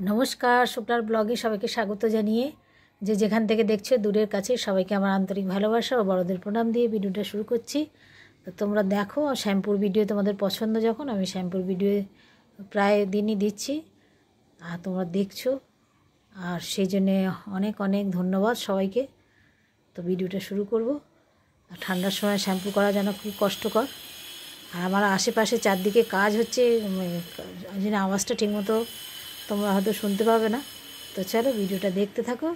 নমস্কার, শুক্লার ব্লগে সবাইকে স্বাগত জানিয়ে যে যেখান থেকে দেখছো দূরের কাছে সবাইকে আমার আন্তরিক ভালোবাসা ও বড়দের প্রণাম দিয়ে ভিডিওটা শুরু করছি। তো তোমরা দেখো, শ্যাম্পুর ভিডিও তোমাদের পছন্দ, যখন আমি শ্যাম্পুর ভিডিও প্রায় দিনই দিচ্ছি আর তোমরা দেখছো, আর সেই জন্যে অনেক অনেক ধন্যবাদ সবাইকে। তো ভিডিওটা শুরু করব। আর ঠান্ডার সময় শ্যাম্পু করা যেন খুব কষ্টকর, আর আমার আশেপাশে চারদিকে কাজ হচ্ছে, ওই জন্য আওয়াজটা ঠিকমতো তোমরা হয়তো শুনতে পাবে না। তো চলো ভিডিওটা দেখতে থাকো,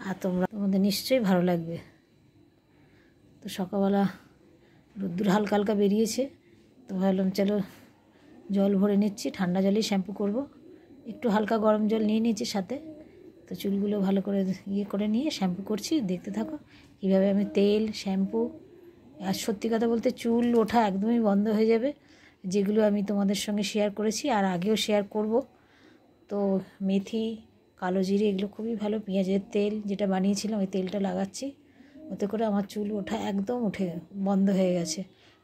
আর তোমাদের নিশ্চয়ই ভালো লাগবে। তো সকালবেলা রোদ্দুর হালকা হালকা বেরিয়েছে, তো ভাবলাম চলো জল ভরে নিচ্ছি, ঠান্ডা জলেই শ্যাম্পু করব। একটু হালকা গরম জল নিয়ে নিয়েছি সাথে। তো চুলগুলো ভালো করে করে নিয়ে শ্যাম্পু করছি, দেখতে থাকো কীভাবে আমি তেল শ্যাম্পু। আর সত্যি কথা বলতে চুল ওঠা একদমই বন্ধ হয়ে যাবে, যেগুলো আমি তোমাদের সঙ্গে শেয়ার করেছি আর আগেও শেয়ার করব। তো মেথি, কালো জিরে এগুলো খুবই ভালো, পেঁয়াজের তেল যেটা বানিয়েছিলাম ওই তেলটা লাগাচ্ছি, ওতে করে আমার চুল ওঠা একদম বন্ধ হয়ে গেছে,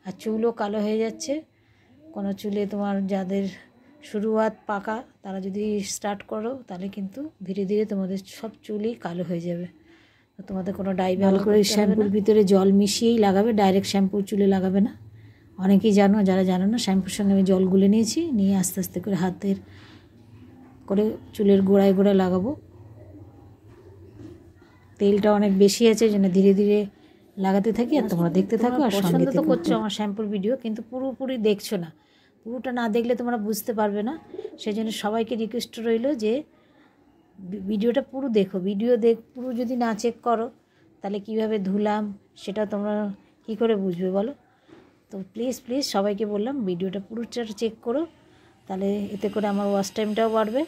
আর চুলও কালো হয়ে যাচ্ছে। কোনো চুলে তোমার যাদের শুরুয়াত পাকা, তারা যদি স্টার্ট করো তাহলে কিন্তু ধীরে ধীরে তোমাদের সব চুলই কালো হয়ে যাবে। তোমাদের কোনো ডাই ভালো করে শ্যাম্পুর ভিতরে জল মিশিয়েই লাগাবে, ডাইরেক্ট শ্যাম্পু চুলে লাগাবে না। অনেকেই জানো, যারা জানো না, শ্যাম্পুর সঙ্গে আমি জল গুলে নিয়েছি, নিয়ে আস্তে আস্তে করে হাতের করে চুলের গোড়ায় গোড়ায় লাগাবো। তেলটা অনেক বেশি আছে, যেন ধীরে ধীরে লাগাতে থাকি, আর তোমরা দেখতে থাকো। আর পছন্দ তো করছো আমার শ্যাম্পুর ভিডিও, কিন্তু পুরোপুরি দেখছো না। পুরোটা না দেখলে তোমরা বুঝতে পারবে না। সেই জন্য সবাইকে রিকোয়েস্ট রইল যে ভিডিওটা পুরো দেখো। পুরো যদি না চেক করো তাহলে কিভাবে ধুলাম সেটা তোমরা কি করে বুঝবে বলো? তো প্লিজ প্লিজ সবাইকে বললাম ভিডিওটা পুরোটা চেক করো, তাহলে এতে করে আমার ওয়াচ টাইমটাও বাড়বে,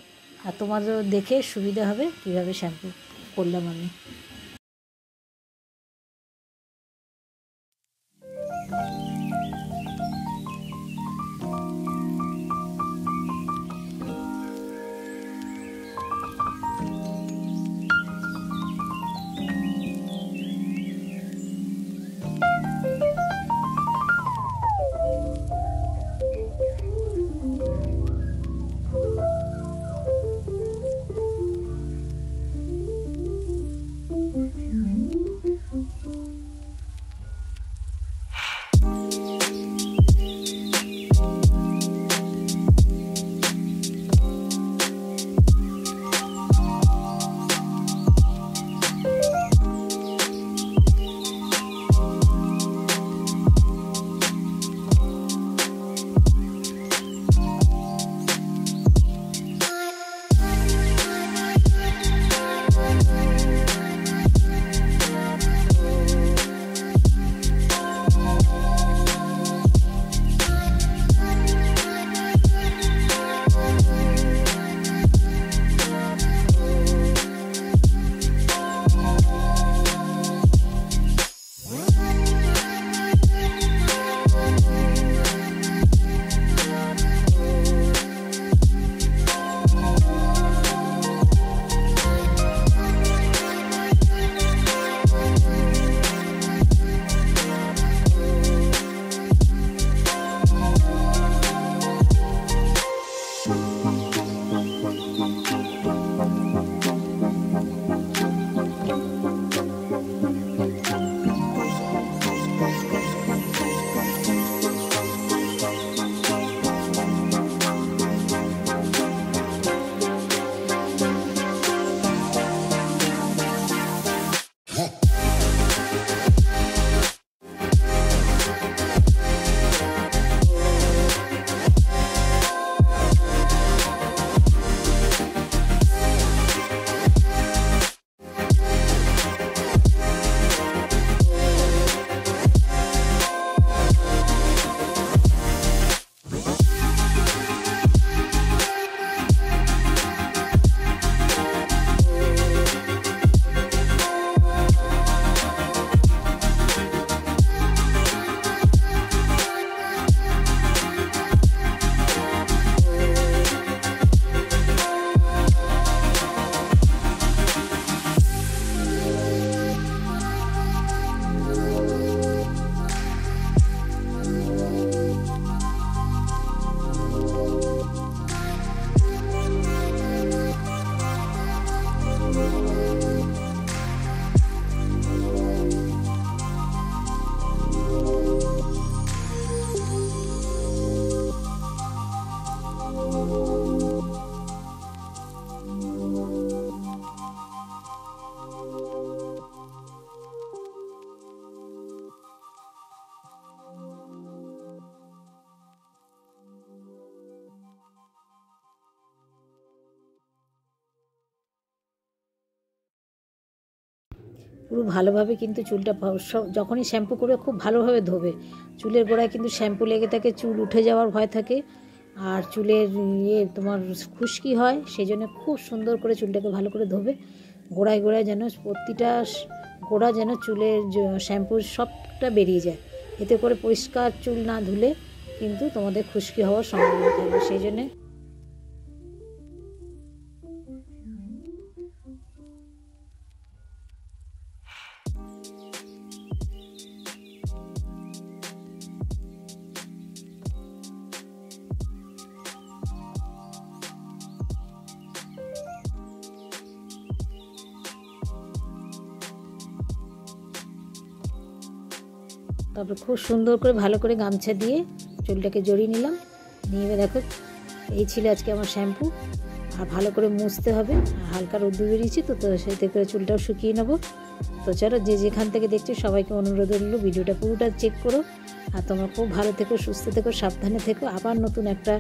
আর তোমাদেরও দেখে সুবিধা হবে কীভাবে শ্যাম্পু করলাম আমি। পুরো ভালোভাবে কিন্তু চুলটা যখনই শ্যাম্পু করবে খুব ভালোভাবে ধোবে। চুলের গোড়ায় কিন্তু শ্যাম্পু লেগে থাকে, চুল উঠে যাওয়ার ভয় থাকে, আর চুলের তোমার খুশকি হয়। সেই জন্য খুব সুন্দর করে চুলটাকে ভালো করে ধোবে। গোড়ায় গোড়ায় যেন প্রতিটা গোড়া যেন চুলের শ্যাম্পুর সবটা বেরিয়ে যায়। এতে করে পরিষ্কার চুল না ধুলে কিন্তু তোমাদের খুশকি হওয়ার সম্ভাবনা থাকবে। সেই জন্যে তারপর খুব সুন্দর করে ভালো করে গামছা দিয়ে চুলটাকে জড়িয়ে নিলাম। নিয়ে দেখো এই ছিল আজকে আমার শ্যাম্পু। আর ভালো করে মুছতে হবে, আর হালকা রোদ্দুর বেরিয়েছি তো সেতে করে চুলটাও শুকিয়ে নেবো। তো চলো, যে যেখান থেকে দেখছো সবাইকে অনুরোধ রইল ভিডিওটা পুরোটা চেক করো। আর তোমরা খুব ভালো থেকো, সুস্থ থেকো, সাবধানে থেকো। আবার নতুন একটা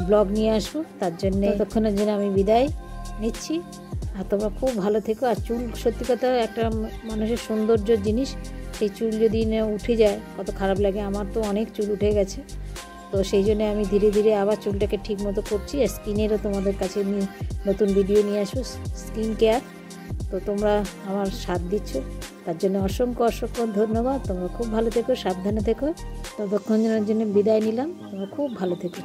ব্লগ নিয়ে আসবো, তার জন্যে ততক্ষণের জন্য আমি বিদায় নিচ্ছি। আর তোমরা খুব ভালো থেকো। আর চুল সত্যি কথা একটা মানুষের সৌন্দর্যের জিনিস। সেই চুল যদি উঠে যায় কত খারাপ লাগে। আমার তো অনেক চুল উঠে গেছে, তো সেই জন্য আমি ধীরে ধীরে আবার চুলটাকে ঠিক মতো করছি। আর স্কিনেরও তোমাদের কাছে নতুন ভিডিও নিয়ে আসবো, স্কিন কেয়ার। তো তোমরা আমার সাথ দিচ্ছ, তার জন্য অসংখ্য অসংখ্য ধন্যবাদ। তোমরা খুব ভালো থেকো, সাবধানে থেকো। ততক্ষণের জন্য বিদায় নিলাম। তোমরা খুব ভালো থেকো।